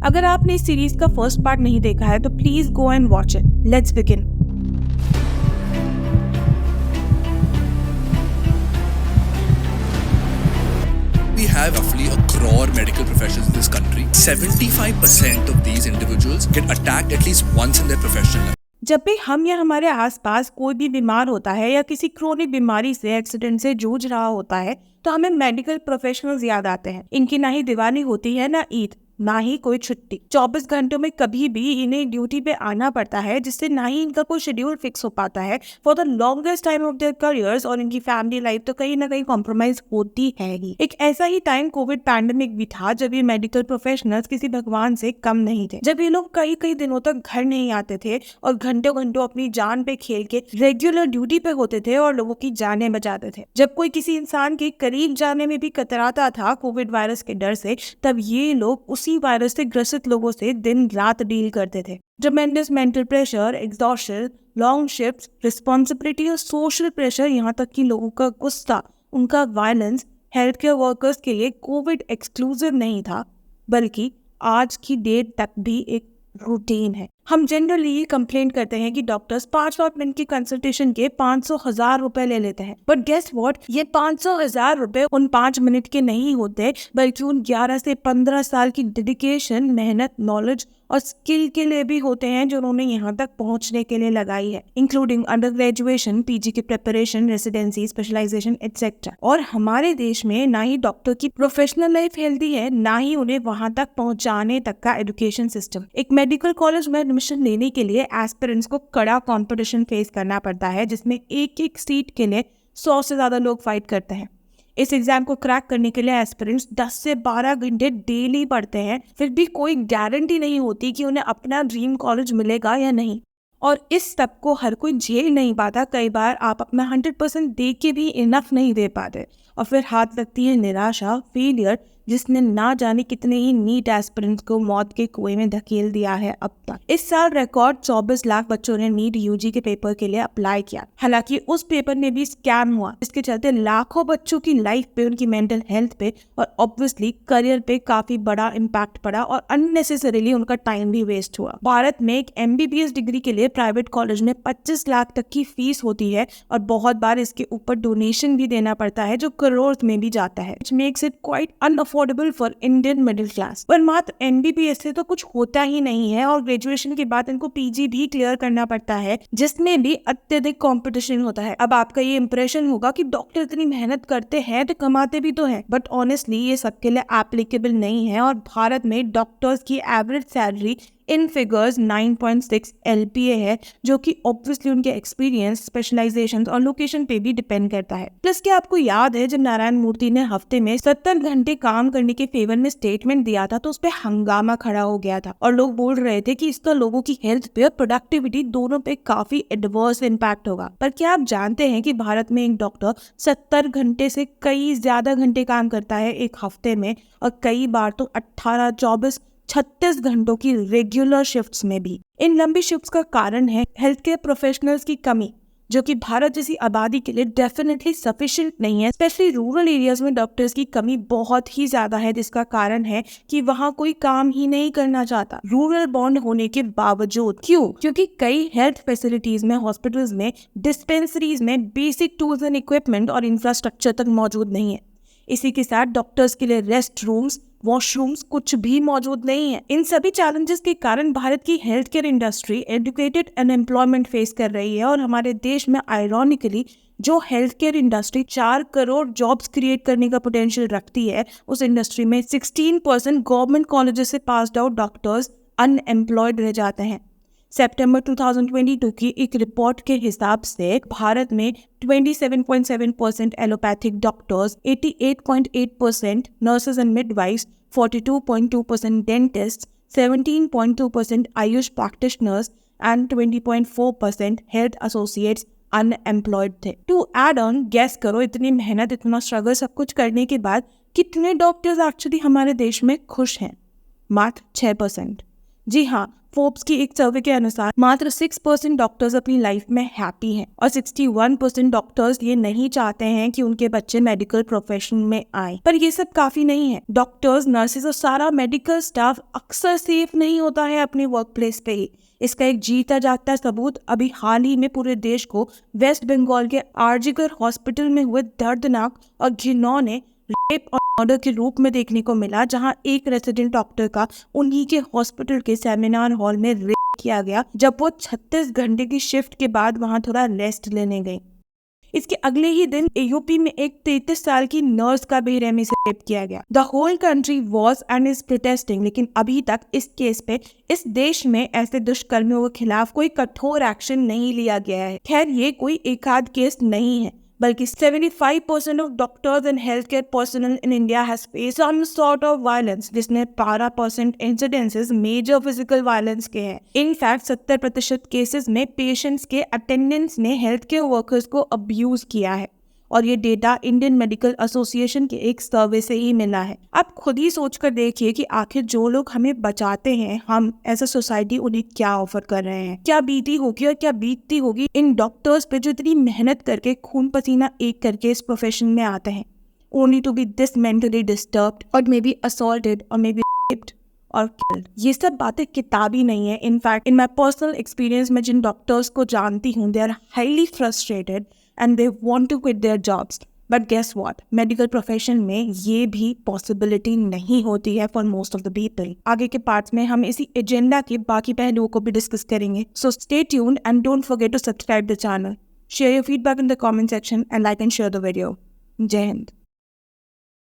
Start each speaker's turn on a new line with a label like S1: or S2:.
S1: अगर आपने इस सीरीज का फर्स्ट पार्ट नहीं देखा है तो please go and watch it. Let's begin.
S2: We have roughly a crore medical professionals in this country. 75% of these individuals get attacked at least once in their professional life.
S1: जब भी हम या हमारे आसपास कोई भी बीमार होता है या किसी क्रोनिक बीमारी से एक्सीडेंट से जूझ रहा होता है तो हमें मेडिकल प्रोफेशनल्स याद आते हैं। इनकी ना ही दिवाली होती है ना ईद, ना ही कोई छुट्टी। 24 घंटों में कभी भी इन्हें ड्यूटी पे आना पड़ता है, जिससे ना ही इनका कोई शेड्यूल फिक्स हो पाता है for the longest time of their careers, और इनकी फैमिली लाइफ तो कहीं ना कहीं कॉम्प्रोमाइज होती है ही। एक ऐसा ही टाइम कोविड पैंडेमिक भी था जब ये मेडिकल प्रोफेशनल्स किसी भगवान से कम नहीं थे, जब ये लोग कई कई दिनों तक घर नहीं आते थे और घंटों घंटों अपनी जान पे खेल के रेगुलर ड्यूटी पे होते थे और लोगों की जानें बचाते थे। जब कोई किसी इंसान के करीब जाने में भी कतराता था कोविड वायरस के डर से, तब ये लोग उसी वायरस से ग्रसित लोगों से दिन रात डील करते थे। ट्रेमेंडस mental pressure, exhaustion, long shifts, responsibility और सोशल प्रेशर, यहाँ तक कि लोगों का गुस्सा, उनका वायलेंस हेल्थ केयर वर्कर्स के लिए कोविड एक्सक्लूसिव नहीं था, बल्कि आज की डेट तक भी एक रूटीन है। हम जनरली ये कंप्लेन करते हैं कि डॉक्टर्स 5 मिनट की कंसल्टेशन के 500,000 रुपए ले लेते हैं, बट गेस व्हाट, ये 500,000 रुपए उन 5 मिनट के नहीं होते, बल्कि उन 11 से 15 साल की डेडिकेशन, मेहनत, नॉलेज और स्किल के लिए भी होते हैं जो उन्होंने यहाँ तक पहुँचने के लिए लगाई है, इंक्लूडिंग अंडर ग्रेजुएशन, पीजी की प्रिपरेशन, रेसिडेंसी, स्पेशलाइजेशन एटसेट्रा। और हमारे देश में ना ही डॉक्टर की प्रोफेशनल लाइफ हेल्दी है, ना ही उन्हें वहां तक पहुंचाने तक का एजुकेशन सिस्टम। एक मेडिकल कॉलेज में एडमिशन लेने के लिए एस्पिरेंट्स को कड़ा कंपटीशन फेस करना पड़ता है, जिसमें एक एक सीट के लिए 100 से ज्यादा लोग फाइट करते हैं। इस एग्जाम को क्रैक करने के लिए एस्पिरेंट्स 10 से 12 घंटे डेली पढ़ते हैं, फिर भी कोई गारंटी नहीं होती कि उन्हें अपना ड्रीम कॉलेज मिलेगा या नहीं। और इस सब को हर कोई झेल नहीं पाता। कई बार आप अपना 100% दे के भी इनफ नहीं दे पाते और फिर हाथ लगती है निराशा, फेलियर, जिसने ना जाने कितने ही नीट एस्पिरेंट्स को मौत के कुएं में धकेल दिया है अब तक। इस साल रिकॉर्ड 24 लाख बच्चों ने नीट यूजी के पेपर के लिए अप्लाई किया। हालांकि उस पेपर में भी स्कैम हुआ, इसके चलते लाखों बच्चों की लाइफ पे, उनकी मेंटल हेल्थ पे और ऑब्वियसली करियर पे काफी बड़ा इम्पैक्ट पड़ा और अननेसेसरीली उनका टाइम भी वेस्ट हुआ। भारत में एक MBBS डिग्री के लिए प्राइवेट कॉलेज में 25 लाख तक की फीस होती है और बहुत बार इसके ऊपर डोनेशन भी देना पड़ता है जो करोड़ में भी जाता है, which makes it quite unaffordable for Indian middle class. पर मात्र MBBS से तो कुछ होता ही नहीं है और ग्रेजुएशन के बाद इनको PG भी क्लियर करना पड़ता है, जिसमें भी अत्यधिक कंपटीशन होता है। अब आपका ये इंप्रेशन होगा कि डॉक्टर इतनी मेहनत करते हैं तो कमाते भी तो हैं, बट ऑनेस्टली ये सबके लिए एप्लीकेबल नहीं है। और भारत में डॉक्टर्स की average salary in figures 9.6 LPA है, जो कि ऑब्वियसली उनके एक्सपीरियंस, स्पेशलाइजेशन और लोकेशन पे भी डिपेंड करता है। प्लस क्या आपको याद है जब नारायण मूर्ति ने हफ्ते में 70 घंटे काम करने के फेवर में स्टेटमेंट दिया था तो उस पे हंगामा खड़ा हो गया था और लोग बोल रहे थे कि इसका लोगों की हेल्थ पे और प्रोडक्टिविटी दोनों पे काफी एडवर्स इम्पैक्ट होगा। पर क्या आप जानते हैं कि भारत में एक डॉक्टर 70 घंटे से कई ज्यादा घंटे काम करता है एक हफ्ते में, और कई बार तो 18, 24, 36 घंटों की रेगुलर शिफ्ट्स में भी। इन लंबी शिफ्ट्स का कारण है हेल्थ केयर प्रोफेशनल्स की कमी, जो कि भारत जैसी आबादी के लिए डेफिनेटली सफिशिएंट नहीं है। स्पेशली रूरल एरियाज में डॉक्टर्स की कमी बहुत ही ज्यादा है, जिसका कारण है कि वहाँ कोई काम ही नहीं करना चाहता रूरल बॉन्ड होने के बावजूद। क्यों? क्योंकि कई हेल्थ फैसिलिटीज में, हॉस्पिटल्स में, डिस्पेंसरीज में बेसिक टूल्स एंड इक्विपमेंट और इंफ्रास्ट्रक्चर तक मौजूद नहीं है। इसी के साथ डॉक्टर्स के लिए रेस्ट रूम्स, वॉशरूम्स कुछ भी मौजूद नहीं है। इन सभी चैलेंजेस के कारण भारत की health care industry educated unemployment face कर रही है और हमारे देश में आयरॉनिकली जो health care industry 4 crore jobs create करने का पोटेंशियल रखती है, उस इंडस्ट्री में 16% गवर्नमेंट कॉलेजेस से पास्ड आउट डॉक्टर्स अनएम्प्लॉयड रह जाते हैं। सितंबर 2022 की एक रिपोर्ट के हिसाब से भारत में 27.7% allopathic doctors, 88.8% nurses and midwives, 42.2% dentist, 17.2% Ayush practitioners and 20.4% health associates unemployed थे। टू एड ऑन, गेस करो, इतनी मेहनत, इतना स्ट्रगल सब कुछ करने के बाद कितने डॉक्टर्स एक्चुअली हमारे देश में खुश हैं? मात्र 6%। जी हाँ, फोर्ब्स की एक सर्वे के अनुसार मात्र 6% डॉक्टर्स अपनी लाइफ में हैप्पी हैं और 61% डॉक्टर्स ये नहीं चाहते हैं कि उनके बच्चे मेडिकल प्रोफेशन में आए। पर ये सब काफी नहीं है। डॉक्टर्स, नर्सेज और सारा मेडिकल स्टाफ अक्सर सेफ नहीं होता है अपने वर्क प्लेस पे ही। इसका एक जीता जागता सबूत अभी हाल ही में पूरे देश को वेस्ट बंगाल के आरजीकर हॉस्पिटल में हुए दर्दनाक और घिनौने रेप और मर्डर के रूप में देखने को मिला, जहां एक रेसिडेंट डॉक्टर का उन्हीं के हॉस्पिटल के सेमिनार हॉल में रेप किया गया जब वो 36 घंटे की शिफ्ट के बाद वहां थोड़ा रेस्ट लेने गई। इसके अगले ही दिन यूपी में एक 33 साल की नर्स का बेरहमी से रेप किया गया। The whole country was and is protesting, लेकिन अभी तक इस केस पे इस देश में ऐसे दुष्कर्मियों के खिलाफ कोई कठोर एक्शन नहीं लिया गया है। खैर, ये कोई एक आध केस नहीं है, बल्कि 75% of doctors and health care personnel in India has faced some sort of violence, जिसमें 12% इंसिडेंसेस मेजर फिजिकल वायलेंस के हैं। इनफैक्ट 70% केसेस में पेशेंट्स के अटेंडेंट्स ने हेल्थ केयर वर्कर्स को अब्यूज किया है, और ये डेटा इंडियन मेडिकल एसोसिएशन के एक सर्वे से ही मिला है। आप खुद ही सोचकर देखिए कि आखिर जो लोग हमें बचाते हैं, हम एज अ सोसाइटी उन्हें क्या ऑफर कर रहे हैं। क्या बीती होगी और क्या बीतती होगी इन डॉक्टर्स पे जो इतनी मेहनत करके खून पसीना एक करके इस प्रोफेशन में आते हैं, only to be this mentally disturbed और मे बी असॉल्टेड और मे बी रेप्ड और killed। ये सब बातें किताबी नहीं है। In fact in my personal experience, मैं जिन डॉक्टर्स को जानती हूँ, they are highly frustrated and they want to quit their jobs. But guess what? Medical profession में ये भी possibility नहीं होती है for most of the people. आगे के पार्ट्स में हम इसी एजेंडा के बाकी पहलुओं को भी डिस्कस करेंगे. So stay tuned and don't forget to subscribe the channel. Share your feedback in the comment section and like and share the video. जय हिंद.